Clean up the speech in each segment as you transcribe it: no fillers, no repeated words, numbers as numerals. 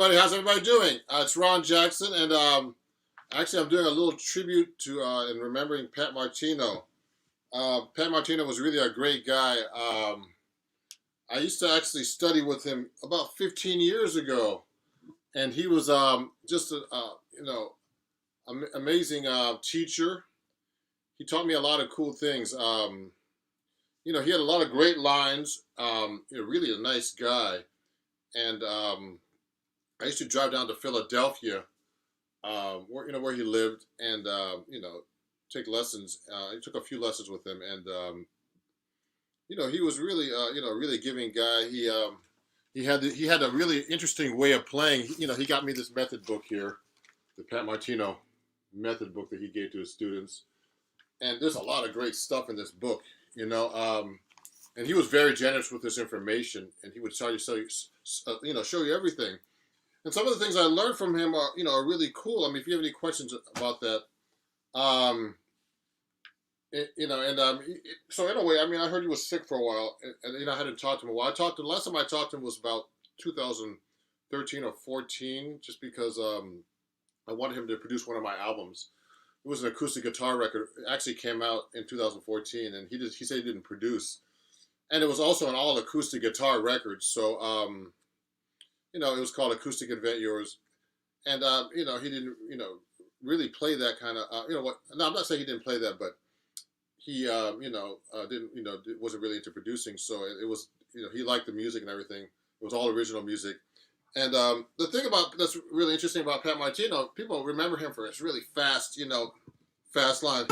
everybody. How's everybody doing? It's Ron Jackson, and actually, I'm doing a little tribute to in remembering Pat Martino. Pat Martino was really a great guy. I used to actually study with him about 15 years ago, and he was just a amazing teacher. He taught me a lot of cool things. He had a lot of great lines. Really a nice guy, and I used to drive down to Philadelphia, where he lived, and take lessons. I took a few lessons with him, and he was really, really giving guy. He had a really interesting way of playing. He got me this method book here, the Pat Martino method book that he gave to his students, and there's a lot of great stuff in this book. And he was very generous with this information, and he would tell you, show you everything. And some of the things I learned from him are really cool. I mean, if you have any questions about that, so in a way, I mean, I heard he was sick for a while, and I hadn't talked to him a while. Last time I talked to him was about 2013 or 14, just because I wanted him to produce one of my albums. It was an acoustic guitar record. It actually came out in 2014, and he said he didn't produce, and it was also an all acoustic guitar record. So it was called Acoustic Invent Yours, and he didn't really play that kind of No, I'm not saying he didn't play that, but he didn't wasn't really into producing. So it was he liked the music and everything. It was all original music. And the thing that's really interesting about Pat Martino, people remember him for his really fast, fast line.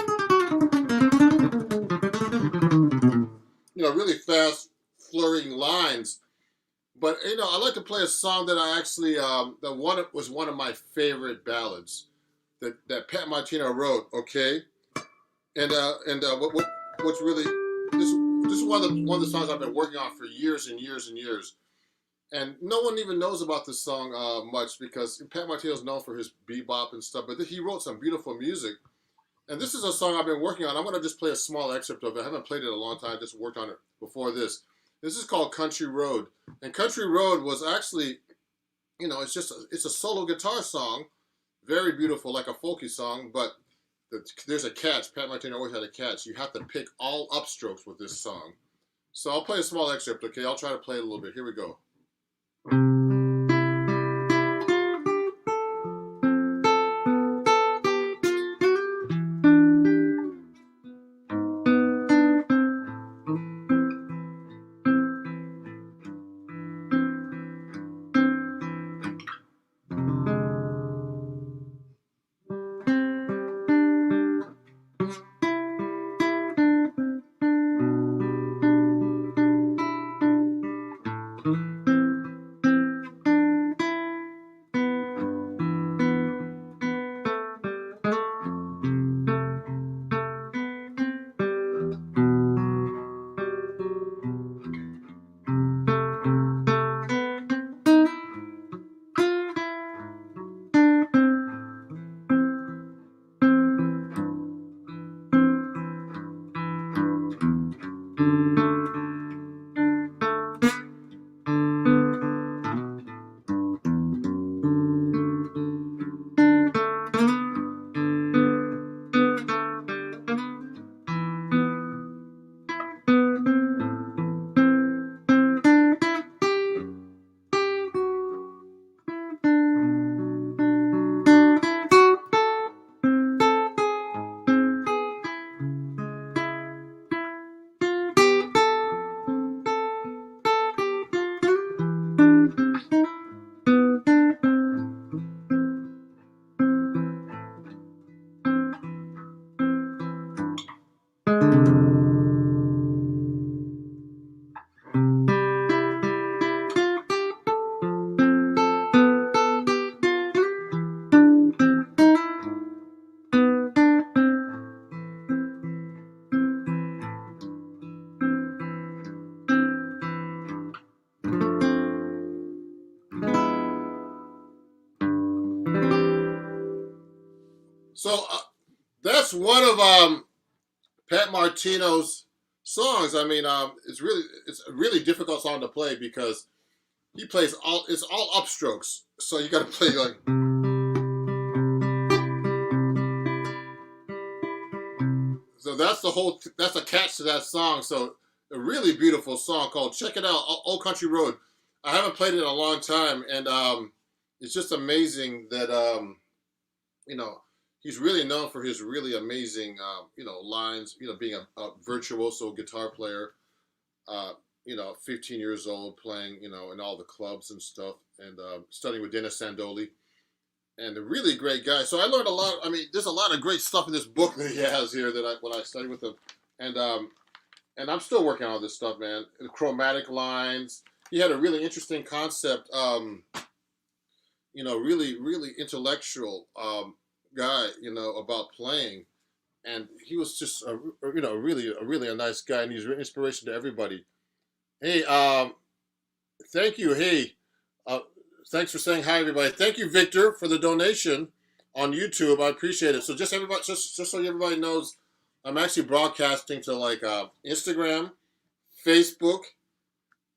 Really fast, flurrying lines. But I like to play a song that I actually was one of my favorite ballads that Pat Martino wrote. Okay, and what's really this is one of the songs I've been working on for years and years and years. And no one even knows about this song much, because Pat Martino is known for his bebop and stuff, but he wrote some beautiful music. And this is a song I've been working on. I'm going to just play a small excerpt of it. I haven't played it in a long time. I just worked on it before this. This is called Country Road. And Country Road was actually, it's a solo guitar song, very beautiful, like a folky song, but there's a catch. Pat Martino always had a catch. You have to pick all upstrokes with this song. So I'll play a small excerpt, okay? I'll try to play it a little bit. Here we go. So that's one of Pat Martino's songs. I mean, it's a really difficult song to play because he plays it's all upstrokes. So you got to play like. So that's the whole. That's a catch to that song. So a really beautiful song called "Check It Out," Old Country Road. I haven't played it in a long time, and it's just amazing that he's really known for his really amazing lines. Being a virtuoso guitar player. 15 years old, playing in all the clubs and stuff, and studying with Dennis Sandoli, and a really great guy. So I learned a lot. I mean, there's a lot of great stuff in this book that he has here that when I studied with him, and I'm still working on this stuff, man. The chromatic lines. He had a really interesting concept. Really, really intellectual guy. About playing, and he was just really a nice guy, and he's an inspiration to everybody. Hey, thank you. Hey, thanks for saying hi, everybody. Thank you, Victor, for the donation on YouTube. I appreciate it. So just so everybody knows, I'm actually broadcasting to like Instagram, Facebook,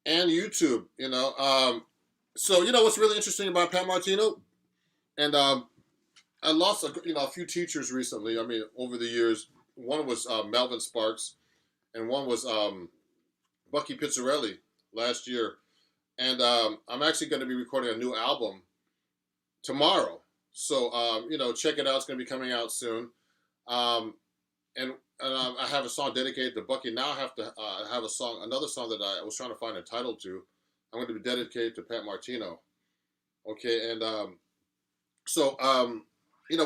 and YouTube. So what's really interesting about Pat Martino, and I lost a few teachers recently. I mean, over the years, one was Melvin Sparks, and one was Bucky Pizzarelli last year, and I'm actually going to be recording a new album tomorrow. So check it out. It's going to be coming out soon. And I have a song dedicated to Bucky. Now I have to have another song that I was trying to find a title to. I'm going to be dedicated to Pat Martino. Okay, and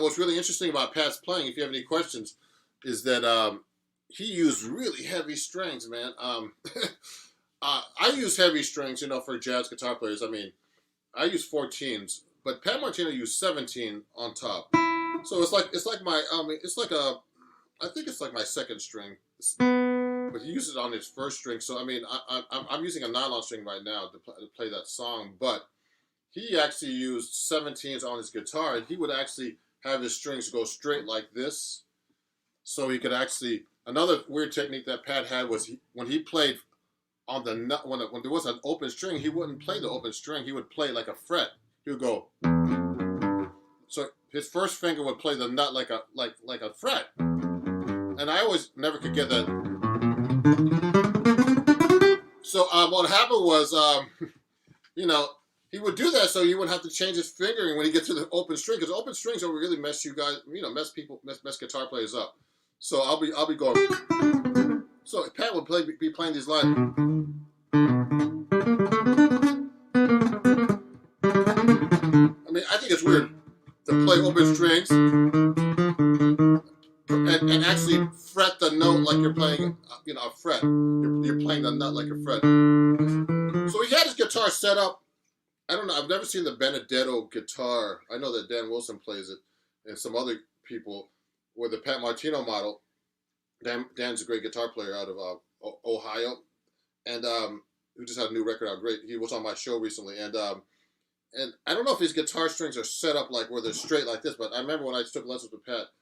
what's really interesting about Pat's playing, if you have any questions, is that he used really heavy strings, man. I use heavy strings, for jazz guitar players. I mean, I use 14s, but Pat Martino used 17 on top. So it's like I think it's like my second string, but he used it on his first string. So I mean, I'm using a nylon string right now to play that song, but he actually used 17s on his guitar, and he would actually have his strings go straight like this, so he could actually. Another weird technique that Pat had was when he played on the nut, when there was an open string, he wouldn't play the open string. He would play like a fret. He would go. So his first finger would play the nut like a fret, and I always never could get that. So what happened was, he would do that so he wouldn't have to change his fingering when he gets to the open string, because open strings will really mess you guys, mess guitar players up. So I'll be going. So Pat would be playing these lines. I mean, I think it's weird to play open strings and actually fret the note like you're playing, a fret. You're playing the nut like a fret. So he had his guitar set up. I don't know. I've never seen the Benedetto guitar. I know that Dan Wilson plays it, and some other people. With the Pat Martino model. Dan's a great guitar player out of Ohio, and who just had a new record out. Great. He was on my show recently, and I don't know if his guitar strings are set up like where they're straight like this, but I remember when I took lessons with Pat,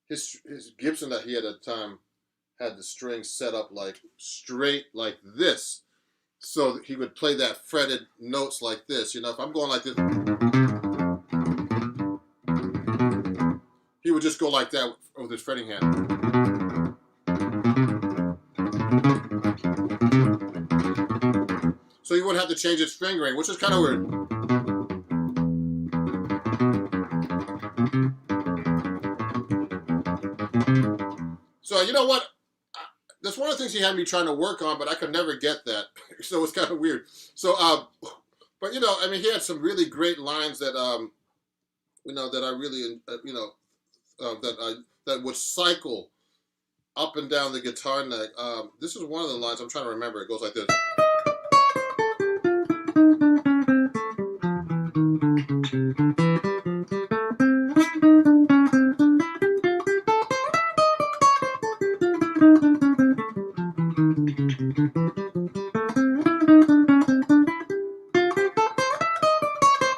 his Gibson that he had at the time had the strings set up like straight like this, so that he would play that fretted notes like this. If I'm going like this. He would just go like that with his fretting hand. So he wouldn't have to change his fingering, which is kind of weird. So you know what? That's one of the things he had me trying to work on, but I could never get that. So it's kind of weird. So, but I mean, he had some really great lines that, that I really, that would cycle up and down the guitar neck. This is one of the lines I'm trying to remember. It goes like this.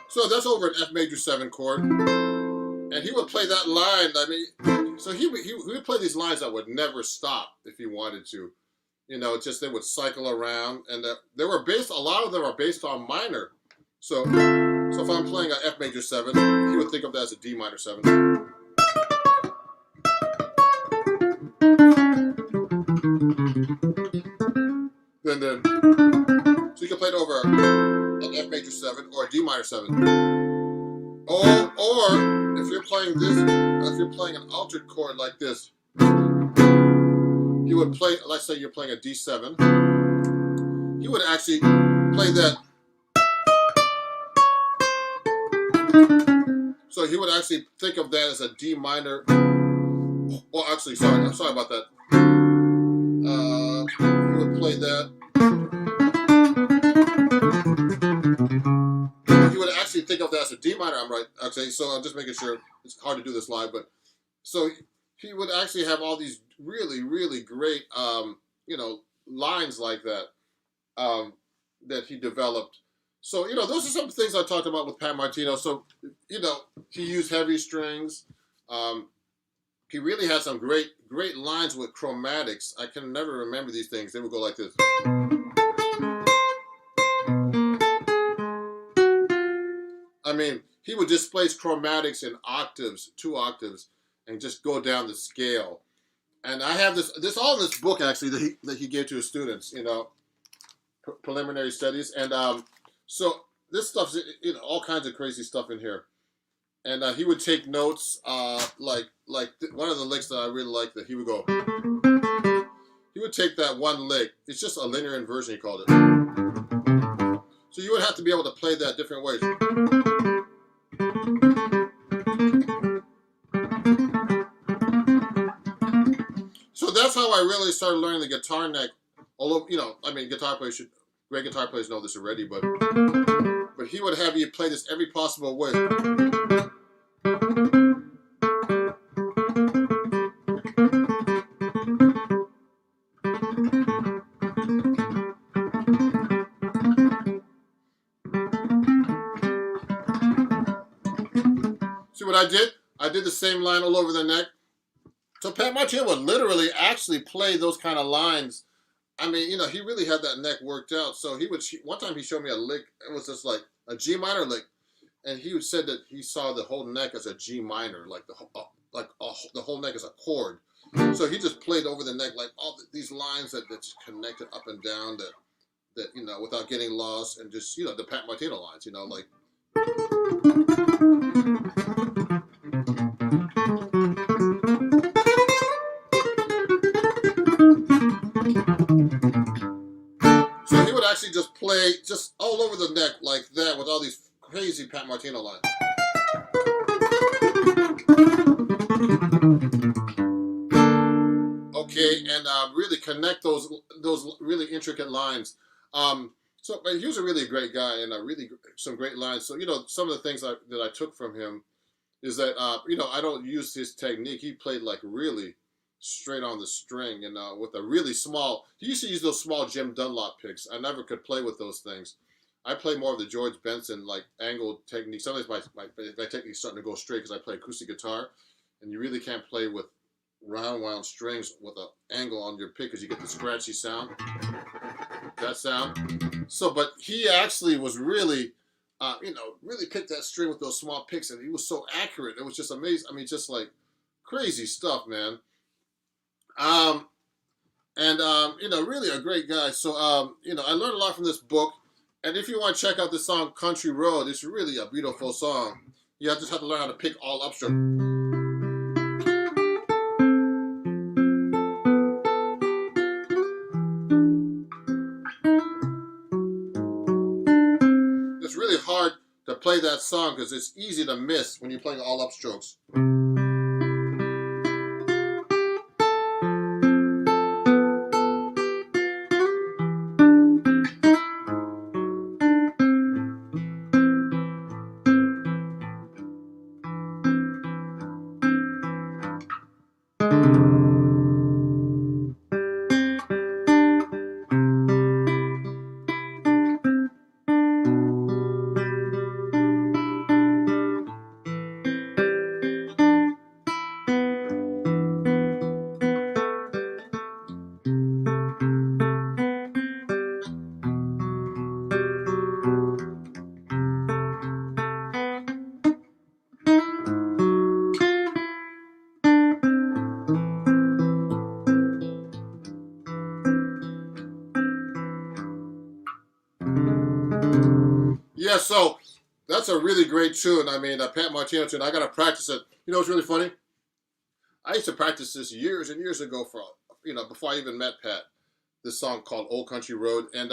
So that's over an F major 7 chord. And he would play that line. I mean, so he would play these lines that would never stop if he wanted to. just they would cycle around, and they were based. A lot of them are based on minor. So if I'm playing an F major 7, he would think of that as a D minor 7. Then so you can play it over an F major 7 or a D minor 7. Or if you're playing this, if you're playing an altered chord like this, he would play. Let's say you're playing a D7. He would actually play that. So he would actually think of that as a D minor. Well, actually, sorry, I'm sorry about that. He would play that. He would actually think of that as a D minor. I'm right. Okay, so I'm just making sure. It's hard to do this live, but so he would actually have all these really, really great, lines like that that he developed. So, those are some things I talked about with Pat Martino. So, he used heavy strings. He really had some great, great lines with chromatics. I can never remember these things. They would go like this. I mean, he would just place chromatics in octaves, 2 octaves, and just go down the scale. And I have this all in this book actually that he gave to his students, preliminary studies, and so this stuff's all kinds of crazy stuff in here. And he would take notes, like one of the licks that I really like that he would go. He would take that one lick. It's just a linear inversion, he called it. So you would have to be able to play that different ways. So that's how I really started learning the guitar neck. Although, great guitar players know this already, but he would have you play this every possible way. See what I did? I did the same line all over the neck. So Pat Martino would literally actually play those kind of lines. I mean, he really had that neck worked out. So one time he showed me a lick. It was just like a G minor lick. And he said that he saw the whole neck as a G minor, like the whole neck as a chord. So he just played over the neck like all these lines that's connected up and down that without getting lost, and just the Pat Martino lines, like. So he would actually just play just all over the neck like that with all these crazy Pat Martino lines. Okay, and really connect those really intricate lines. But he was a really great guy, and really some great lines. So some of the things that I took from him is that I don't use his technique. He played like really straight on the string, and with a really small. He used to use those small Jim Dunlop picks. I never could play with those things. I play more of the George Benson like angled technique. Sometimes my technique's starting to go straight because I play acoustic guitar, and you really can't play with round strings with an angle on your pick because you get the scratchy sound. That sound. So, but he actually was really, really picked that string with those small picks, and he was so accurate. It was just amazing. I mean, just like crazy stuff, man. Really a great guy. So, I learned a lot from this book. And if you want to check out the song Country Road, it's really a beautiful song. You just have to learn how to pick all upstroke. It's really hard to play that song because it's easy to miss when you're playing all upstrokes. Yeah, so that's a really great tune. I mean, a Pat Martino tune. I got to practice it. You know what's really funny? I used to practice this years and years ago for, before I even met Pat. This song called Old Country Road. And,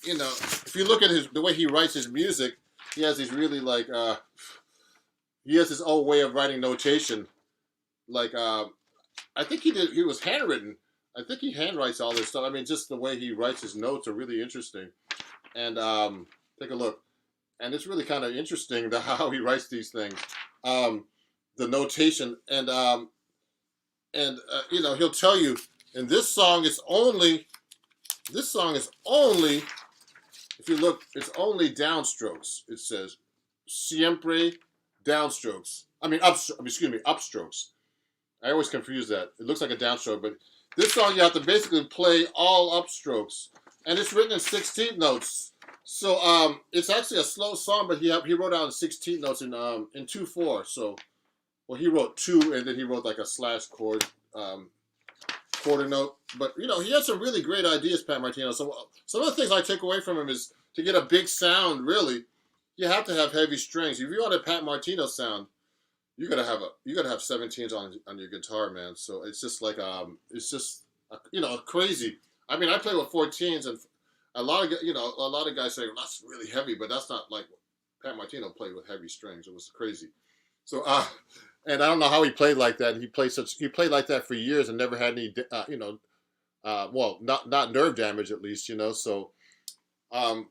if you look at the way he writes his music, he has these really he has his own way of writing notation. Like, I think he was handwritten. I think he handwrites all this stuff. I mean, just the way he writes his notes are really interesting. And take a look. And it's really kind of interesting how he writes these things. The notation. And he'll tell you, and this song is only, if you look, it's only downstrokes. It says, siempre downstrokes. Upstrokes. I always confuse that. It looks like a downstroke, but this song you have to basically play all upstrokes, and it's written in 16th notes. So it's actually a slow song, but he wrote out in 16th notes in 2/4. So, well, he wrote 2, and then he wrote like a slash chord quarter note. But he had some really great ideas, Pat Martino. So some of the things I take away from him is to get a big sound. Really, you have to have heavy strings. If you want a Pat Martino sound, you gotta have 17s on your guitar, man. So it's just like crazy. I mean, I play with 14s, and a lot of guys say, well, that's really heavy, but that's not like Pat Martino played with heavy strings. It was crazy. So and I don't know how he played like that. He played like that for years and never had any well, not nerve damage at least. So so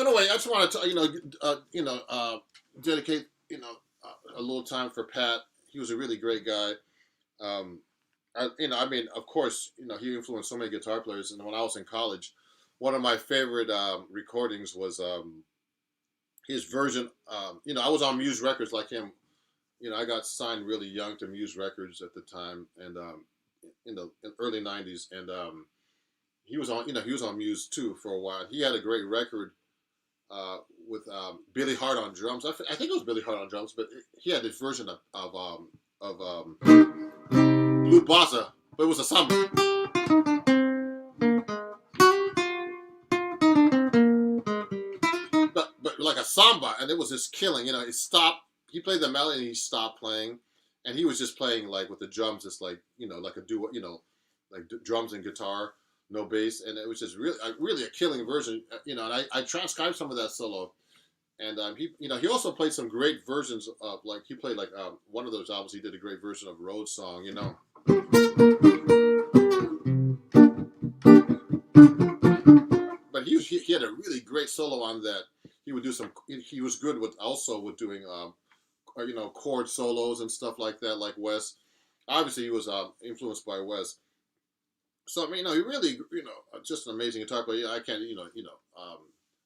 anyway, I just want to dedicate a little time for Pat. He was a really great guy. Of course, he influenced so many guitar players. And when I was in college, one of my favorite recordings was his version. I was on Muse Records like him. I got signed really young to Muse Records at the time, and in the early '90s, and he was on Muse too for a while. He had a great record with Billy Hart on drums. I think it was Billy Hart on drums, but he had this version of Blue Bossa, but it was a samba. But like a samba, and it was just killing. It stopped. He played the melody, and he stopped playing, and he was just playing like with the drums, just like like a duo, like drums and guitar, no bass, and it was just really a killing version. And I transcribed some of that solo, and he also played some great versions of he played one of those albums. He did a great version of Road Song, But he had a really great solo on that. He would do some. He was good with doing chord solos and stuff like that, like Wes. Obviously, he was influenced by Wes. So I mean, he really, just an amazing guitar player. I can't,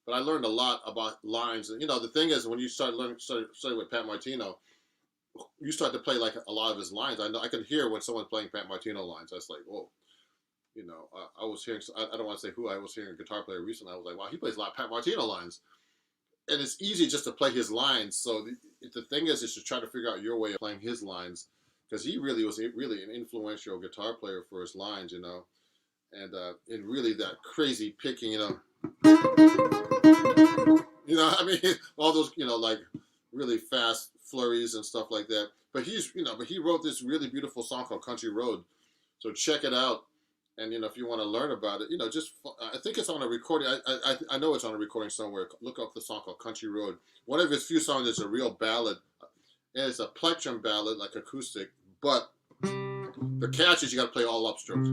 but I learned a lot about lines. And the thing is, when you start studying with Pat Martino, you start to play like a lot of his lines. I can hear when someone's playing Pat Martino lines. I was like, whoa. I was hearing. I don't want to say who. I was hearing a guitar player recently. I was like, wow, he plays a lot of Pat Martino lines. And it's easy just to play his lines. So the thing is to try to figure out your way of playing his lines, because he really was an influential guitar player for his lines, and really that crazy picking, I mean, all those, like really fast flurries and stuff like that. But he wrote this really beautiful song called Country Road. So check it out. And if you want to learn about it, I think it's on a recording. I know it's on a recording somewhere. Look up the song called Country Road. One of his few songs is a real ballad, and it's a plectrum ballad, like acoustic. But the catch is you got to play all upstrokes.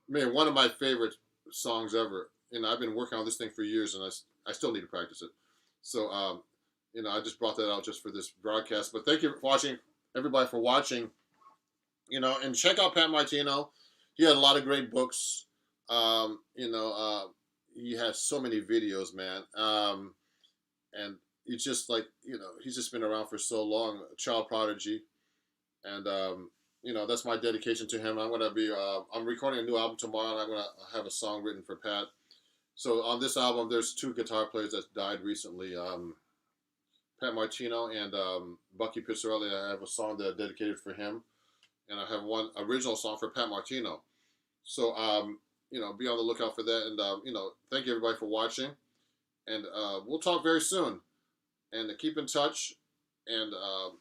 Man, one of my favorite songs ever. I've been working on this thing for years, and I still need to practice it. So, I just brought that out just for this broadcast. But thank you for watching, everybody, for watching. And check out Pat Martino. He had a lot of great books. He has so many videos, man. And it's just like, he's just been around for so long, a child prodigy. And, that's my dedication to him. I'm recording a new album tomorrow, and I'm going to have a song written for Pat. So on this album, there's 2 guitar players that died recently. Pat Martino and Bucky Pizzarelli. I have a song that I dedicated for him, and I have one original song for Pat Martino. So be on the lookout for that. And thank you everybody for watching. And we'll talk very soon. And keep in touch. And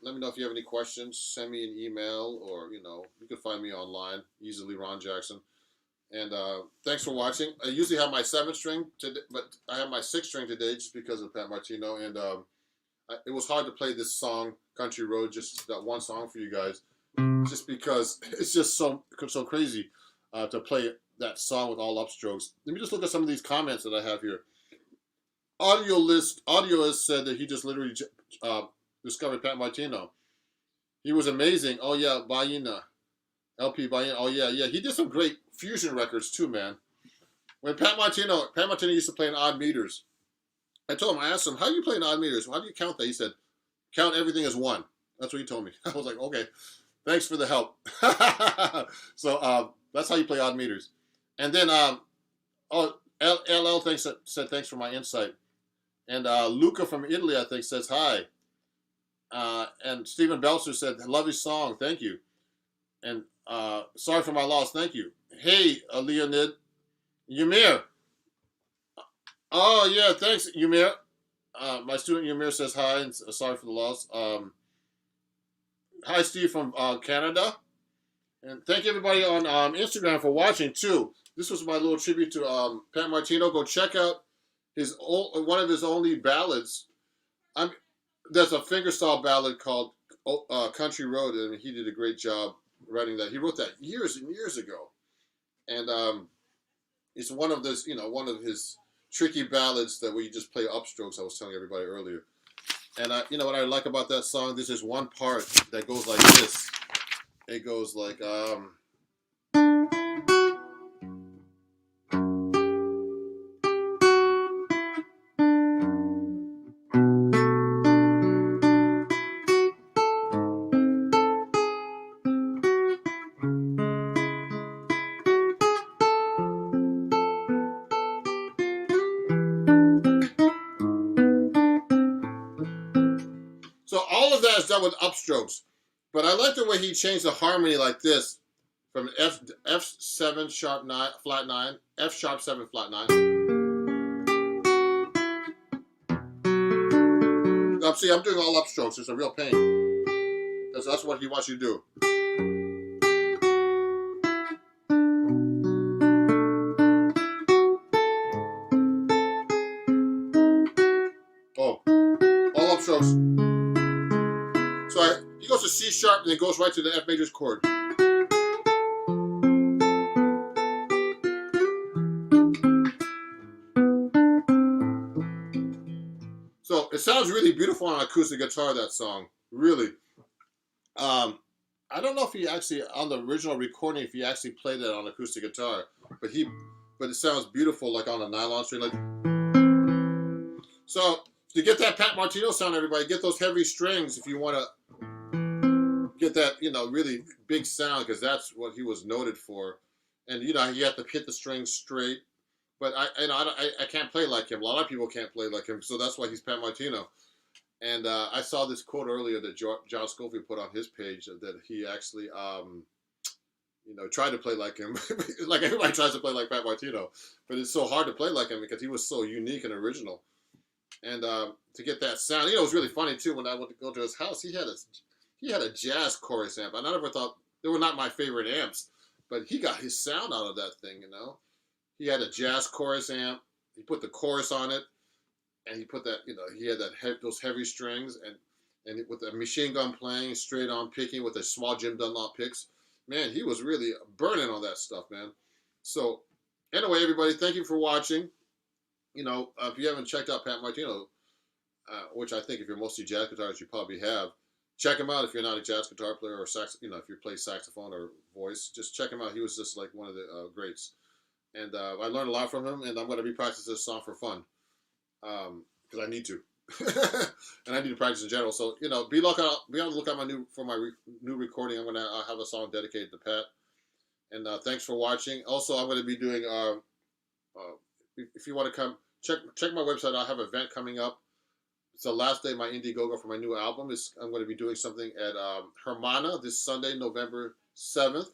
let me know if you have any questions. Send me an email, or you can find me online easily, Ron Jackson. And thanks for watching. I usually have my 7th string today, but I have my 6th string today just because of Pat Martino. And it was hard to play this song, Country Road, just that one song for you guys, just because it's just so crazy to play that song with all upstrokes. Let me just look at some of these comments that I have here. Audioist said that he just literally discovered Pat Martino. He was amazing. Oh yeah, Baina. LP Baina. Oh yeah. He did some great fusion records too, man. When Pat Martino used to play in odd meters. I asked him, how do you play in odd meters? How do you count that? He said, count everything as 1. That's what he told me. I was like, okay, thanks for the help. So that's how you play odd meters. And then, LL said thanks for my insight. And Luca from Italy, I think, says hi. And Stephen Belcher said, love your song, thank you. And sorry for my loss, thank you. Hey, Leonid. Ymir. Oh, yeah, thanks, Ymir. My student Ymir says hi, and sorry for the loss. Hi, Steve from Canada. And thank you, everybody, on Instagram for watching, too. This was my little tribute to Pat Martino. Go check out one of his only ballads. There's a fingerstyle ballad called Country Road, and he did a great job writing that. He wrote that years and years ago. And it's one of his tricky ballads that we just play upstrokes, I was telling everybody earlier. And what I like about that song, this is one part that goes like this. It goes like so all of that is done with upstrokes. But I like the way he changed the harmony like this, from F7 sharp 9 flat 9, F sharp 7 flat 9. See, I'm doing all upstrokes. It's a real pain, because that's what he wants you to do. Oh, all upstrokes. So he goes to C sharp and then goes right to the F major chord. So it sounds really beautiful on acoustic guitar, that song. Really. I don't know if he actually, on the original recording, if he actually played that on acoustic guitar, but it sounds beautiful like on a nylon string. So to get that Pat Martino sound, everybody, get those heavy strings if you want to get that, really big sound, because that's what he was noted for. And you have to hit the strings straight. But I can't play like him. A lot of people can't play like him, so that's why he's Pat Martino. And I saw this quote earlier that John Scofield put on his page, that he actually, tried to play like him. Like everybody tries to play like Pat Martino, but it's so hard to play like him because he was so unique and original. And to get that sound, it was really funny too. When I went to go to his house, he had a jazz chorus amp. And I never thought, they were not my favorite amps, but he got his sound out of that thing. He had a jazz chorus amp. He put the chorus on it, and he put that, he had those heavy strings, and with the machine gun playing, straight on picking with the small Jim Dunlop picks. Man, he was really burning on that stuff, man. So, anyway, everybody, thank you for watching. If you haven't checked out Pat Martino, which I think if you're mostly jazz guitarists, you probably have, check him out if you're not a jazz guitar player or if you play saxophone or voice, just check him out. He was just like one of the greats. And I learned a lot from him, and I'm going to be practicing this song for fun, because I need to, and I need to practice in general. So be on the lookout for my new recording. I'm going to have a song dedicated to Pat. And thanks for watching. Also, I'm going to be doing. If you want to come check my website, I have an event coming up it's the last day of my Indiegogo for my new album. I'm going to be doing something at Hermana this Sunday, November 7th,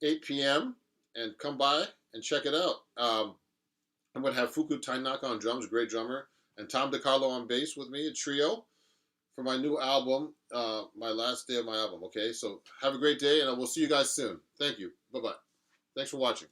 8 p.m. And come by and check it out. I'm going to have Fuku Tainaka on drums, great drummer, and Tom DiCarlo on bass with me, a trio, for my new album, my last day of my album, okay? So have a great day, and we'll see you guys soon. Thank you. Bye-bye. Thanks for watching.